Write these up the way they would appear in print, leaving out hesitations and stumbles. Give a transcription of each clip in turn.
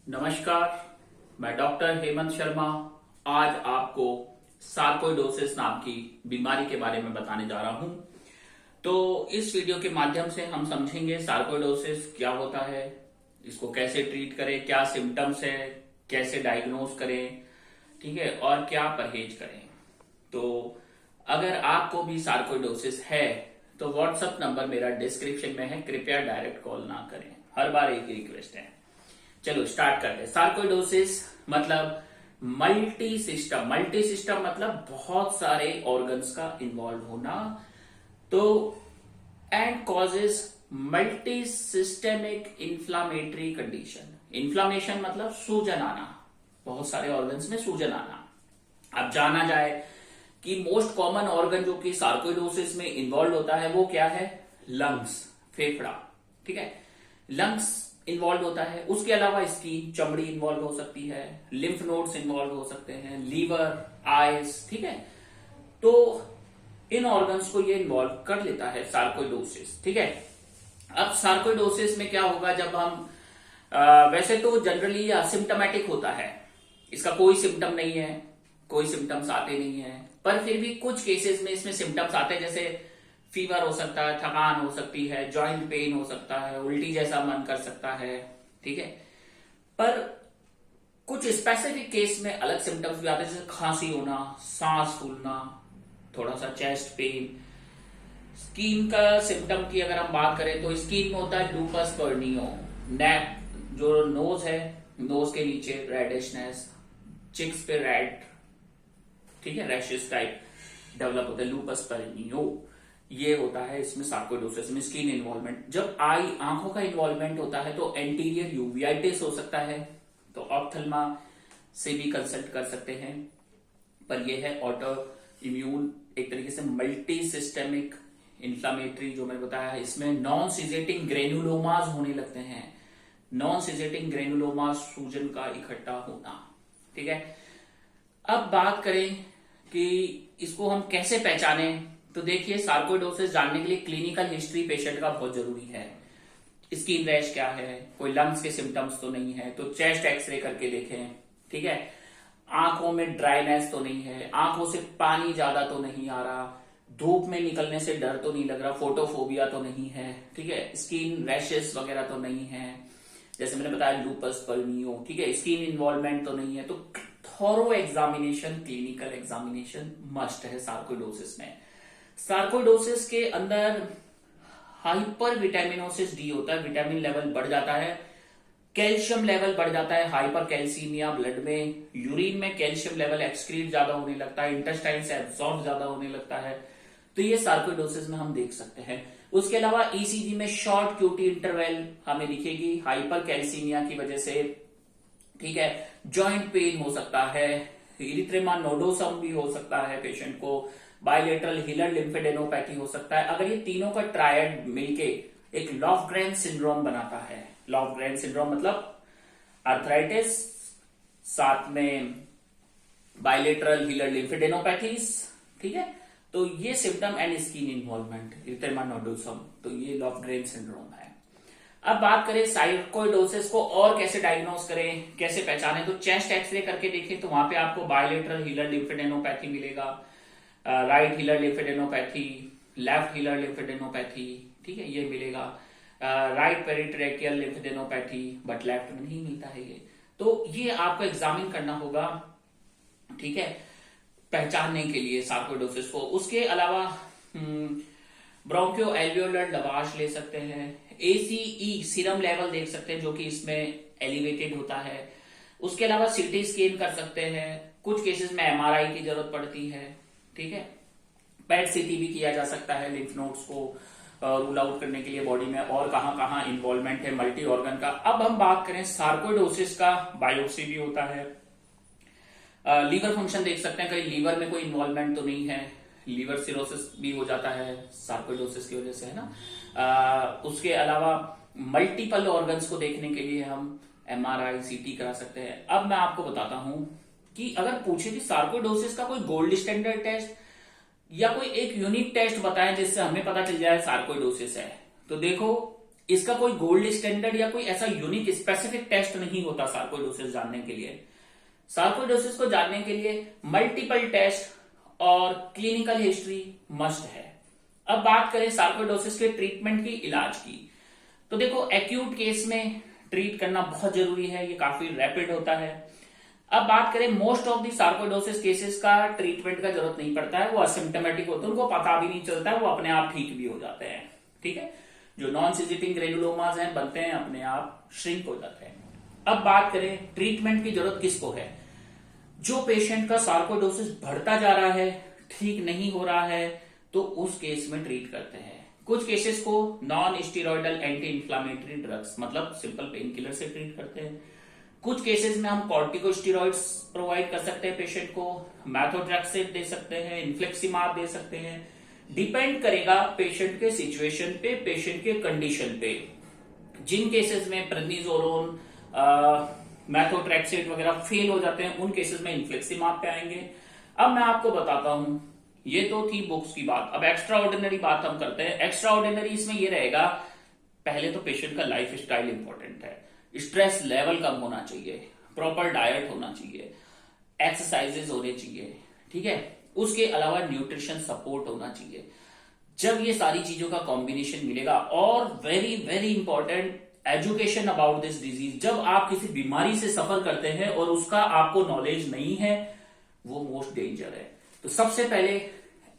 नमस्कार, मैं डॉक्टर हेमंत शर्मा आज आपको सार्कोइडोसिस नाम की बीमारी के बारे में बताने जा रहा हूं। तो इस वीडियो के माध्यम से हम समझेंगे सार्कोइडोसिस क्या होता है, इसको कैसे ट्रीट करें, क्या सिम्टम्स है, कैसे डायग्नोज करें, ठीक है, और क्या परहेज करें। तो अगर आपको भी सार्कोइडोसिस है तो व्हाट्सएप नंबर मेरा डिस्क्रिप्शन में है, कृपया डायरेक्ट कॉल ना करें। हर बार एक ही रिक्वेस्ट है। चलो स्टार्ट करते हैं। सार्कोइडोसिस मतलब मल्टी सिस्टम मतलब बहुत सारे ऑर्गन्स का इन्वॉल्व होना। तो and causes multi systemic inflammatory condition. Inflammation मतलब सूजन आना, बहुत सारे ऑर्गन्स में सूजन आना। अब जाना जाए कि मोस्ट कॉमन ऑर्गन जो कि सार्कोइडोसिस में इन्वॉल्व होता है वो क्या है? लंग्स, फेफड़ा, ठीक है, लंग्स इन्वॉल्व होता है। उसके अलावा स्किन, चमड़ी इन्वॉल्व हो सकती है, लिम्फ नोड्स इन्वॉल्व हो सकते हैं, लीवर, आइज, ठीक है। तो इन ऑर्गन्स को ये इन्वॉल्व कर लेता है सार्कोइडोसिस, ठीक है। अब सार्कोइडोसिस में क्या होगा जब हम वैसे तो जनरली असिम्टोमेटिक होता है, इसका कोई सिम्टम नहीं है, कोई सिम्टम्स आते नहीं है, पर फिर भी कुछ केसेस में इसमें सिम्टम्स आते हैं, जैसे फीवर हो सकता है, थकान हो सकती है, जॉइंट पेन हो सकता है, उल्टी जैसा मन कर सकता है, ठीक है। पर कुछ स्पेसिफिक केस में अलग सिम्टम्स भी आते हैं, जैसे खांसी होना, सांस फूलना, थोड़ा सा चेस्ट पेन। स्किन का सिम्टम की अगर हम बात करें तो स्किन में होता है लूपस बर्नियो, नेक जो नोज है, नोज के नीचे रेडिशनेस, चिक्स पे रेड, ठीक है, रैशेस टाइप डेवलप होता है, लूपस बर्नियो ये होता है इसमें सार्कोइडोसिस में। स्किन इन्वॉल्वमेंट, जब आंखों का इन्वॉल्वमेंट होता है तो एंटीरियर यूवियाइटिस हो सकता है, तो ऑप्थल्मा से भी कंसल्ट कर सकते हैं। पर यह है ऑटो इम्यून, एक तरीके से मल्टी सिस्टेमिक इंफ्लामेटरी जो मैंने बताया है। इसमें नॉन सिजेटिंग ग्रेनुलोमास होने लगते हैं। नॉन सिजेटिंग ग्रेनुलोमास सूजन का इकट्ठा होना, ठीक है। अब बात करें कि इसको हम कैसे पहचाने, तो देखिए सार्कोइडोसिस जानने के लिए क्लिनिकल हिस्ट्री पेशेंट का बहुत जरूरी है। स्किन रैश क्या है, कोई लंग्स के सिम्टम्स तो नहीं है, तो चेस्ट एक्सरे करके देखें, ठीक है। आंखों में ड्राइनेस तो नहीं है, आंखों से पानी ज्यादा तो नहीं आ रहा, धूप में निकलने से डर तो नहीं लग रहा, फोटोफोबिया तो नहीं है, ठीक है, स्किन रैशेस वगैरह तो नहीं है, जैसे मैंने बताया लूपस बर्नियो, ठीक है, स्किन इन्वॉल्वमेंट तो नहीं है। तो thorough examination, clinical examination must है सार्कोइडोसिस में। सार्कोइडोसिस के अंदर हाइपर विटामिनोसिस डी होता है, विटामिन लेवल बढ़ जाता है, कैल्शियम लेवल बढ़ जाता है, हाइपर कैल्सीमिया ब्लड में, यूरिन में कैल्शियम लेवल एक्सक्रीट ज्यादा होने लगता है, इंटेस्टाइन से एब्सॉर्ब ज्यादा होने लगता है। तो ये सार्कोइडोसिस में हम देख सकते हैं। उसके अलावा ईसीजी में शॉर्ट क्यूटी इंटरवल हमें दिखेगी हाइपर कैल्सीमिया की वजह से, ठीक है। जॉइंट पेन हो सकता है, इरिथ्रेमा नोडोसम भी हो सकता है पेशेंट को, बायलेटरल हिलर लिम्फेडेनोपैथी हो सकता है। अगर ये तीनों का ट्रायड मिलके एक लॉफग्रेन सिंड्रोम बनाता है। लॉफग्रेन सिंड्रोम मतलब आर्थराइटिस, साथ में बायलेटरल हिलर लिम्फेडेनोपैथीज, ठीक है। तो ये symptom and skin involvement, erythema nodosum, तो ये लॉफग्रेन सिंड्रोम है। अब बात करें सार्कोइडोसिस को और कैसे डायग्नोस करें, कैसे पहचानें, तो चेस्ट एक्सरे करके देखें तो वहां पे आपको बायलेटरल हिलर लिम्फेडेनोपैथी मिलेगा, right healer lymphadenopathy, left healer lymphadenopathy, ठीक है, ये मिलेगा। राइट पेरिट्रैकियल लिम्फेडेनोपैथी, बट लेफ्ट में नहीं मिलता है ये। तो ये आपको एग्जामिन करना होगा, ठीक है, पहचानने के लिए सार्कोइडोसिस को। उसके अलावा ब्रोंकियो एल्वियोलर लवाश ले सकते हैं, एसीई सीरम लेवल देख सकते हैं जो कि इसमें एलिवेटेड होता है। उसके अलावा सीटी स्कैन कर सकते हैं, कुछ केसेस में एमआरआई की जरूरत पड़ती है, ठीक है। पेट सीटी भी किया जा सकता है लिम्फ नोड्स को रूल आउट करने के लिए बॉडी में और कहां कहां इन्वॉल्वमेंट है मल्टी ऑर्गन का। अब हम बात करें सार्कोइडोसिस का, बायोप्सी भी होता है, लीवर फंक्शन देख सकते हैं, कहीं लीवर में कोई इन्वॉल्वमेंट तो नहीं है, लीवर सिरोसिस भी हो जाता है सार्कोइडोसिस की वजह से, है ना। उसके अलावा मल्टीपल ऑर्गन्स को देखने के लिए हम एमआरआई सीटी करा सकते हैं। अब मैं आपको बताता हूं कि अगर पूछे कि सार्कोइडोसिस का कोई गोल्ड स्टैंडर्ड टेस्ट या कोई एक यूनिक टेस्ट बताएं जिससे हमें पता चल जाए सार्कोइडोसिस है, तो देखो इसका कोई गोल्ड स्टैंडर्ड या कोई ऐसा यूनिक स्पेसिफिक टेस्ट नहीं होता सार्कोइडोसिस जानने के लिए। सार्कोइडोसिस को जानने के लिए मल्टीपल टेस्ट और क्लिनिकल हिस्ट्री मस्ट है। अब बात करें सार्कोइडोसिस के ट्रीटमेंट की, इलाज की, तो देखो एक्यूट केस में ट्रीट करना बहुत जरूरी है, ये काफी रैपिड होता है। अब बात करें most of the sarcoidosis cases का ट्रीटमेंट का जरूरत नहीं पड़ता है, वो असिम्प्टोमेटिक होते हैं, उनको पता भी नहीं चलता है, वो अपने आप ठीक भी हो जाते हैं। ठीक है, जो नॉन सिजिटिंग ग्रेनुलोमास हैं बनते हैं अपने आप श्रिंक हो जाते हैं। अब बात करें ट्रीटमेंट की जरूरत किसको है, जो पेशेंट का सार्कोइडोसिस बढ़ता जा रहा है, ठीक नहीं हो रहा है, तो उस केस में ट्रीट करते हैं। कुछ केसेस को non steroidal anti inflammatory drugs मतलब सिंपल पेन किलर से ट्रीट करते हैं। कुछ केसेस में हम कॉर्टिकोस्टेरॉइड्स प्रोवाइड कर सकते हैं पेशेंट को, मैथोट्रेक्सेट दे सकते हैं, इन्फ्लेक्सिमाब दे सकते हैं। डिपेंड करेगा पेशेंट के सिचुएशन पे, पेशेंट के कंडीशन पे। जिन केसेस में प्रेडनिसोलोन, मैथोट्रेक्सेट वगैरह फेल हो जाते हैं, उन केसेस में इन्फ्लेक्सिमाब पे आएंगे। अब मैं आपको बताता हूं, ये तो थी बुक्स की बात। अब एक्स्ट्रा ऑर्डिनरी बात हम करते हैं। एक्स्ट्रा ऑर्डिनरी इसमें ये रहेगा, पहले तो पेशेंट का लाइफ स्टाइल इंपॉर्टेंट है, स्ट्रेस लेवल कम होना चाहिए, प्रॉपर डाइट होना चाहिए, एक्सरसाइजेस होने चाहिए। ठीक है, उसके अलावा न्यूट्रिशन सपोर्ट होना चाहिए। जब ये सारी चीजों का कॉम्बिनेशन मिलेगा, और very very important education about this disease. जब आप किसी बीमारी से सफर करते हैं और उसका आपको नॉलेज नहीं है, वो मोस्ट डेंजर है। तो सबसे पहले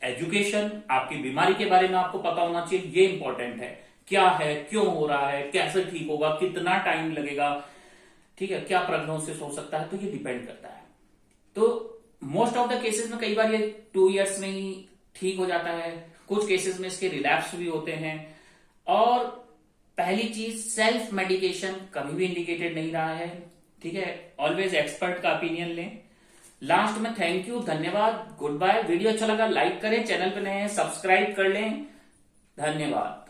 एजुकेशन, आपकी बीमारी के बारे में आपको पता होना चाहिए, ये इंपॉर्टेंट है। क्या है, क्यों हो रहा है, कैसे ठीक होगा, कितना टाइम लगेगा, ठीक है, क्या प्रोग्नोसिस हो सकता है, तो ये डिपेंड करता है। तो मोस्ट ऑफ द केसेस में कई बार ये 2 इयर्स में ही ठीक हो जाता है, कुछ केसेस में इसके रिलैप्स भी होते हैं। और पहली चीज, सेल्फ मेडिकेशन कभी भी इंडिकेटेड नहीं रहा है। ठीक है, ऑलवेज एक्सपर्ट का ओपिनियन लें। लास्ट में थैंक यू, धन्यवाद, गुड बाय। वीडियो अच्छा लगा लाइक करें, चैनल पे नए हैं सब्सक्राइब कर लें। धन्यवाद।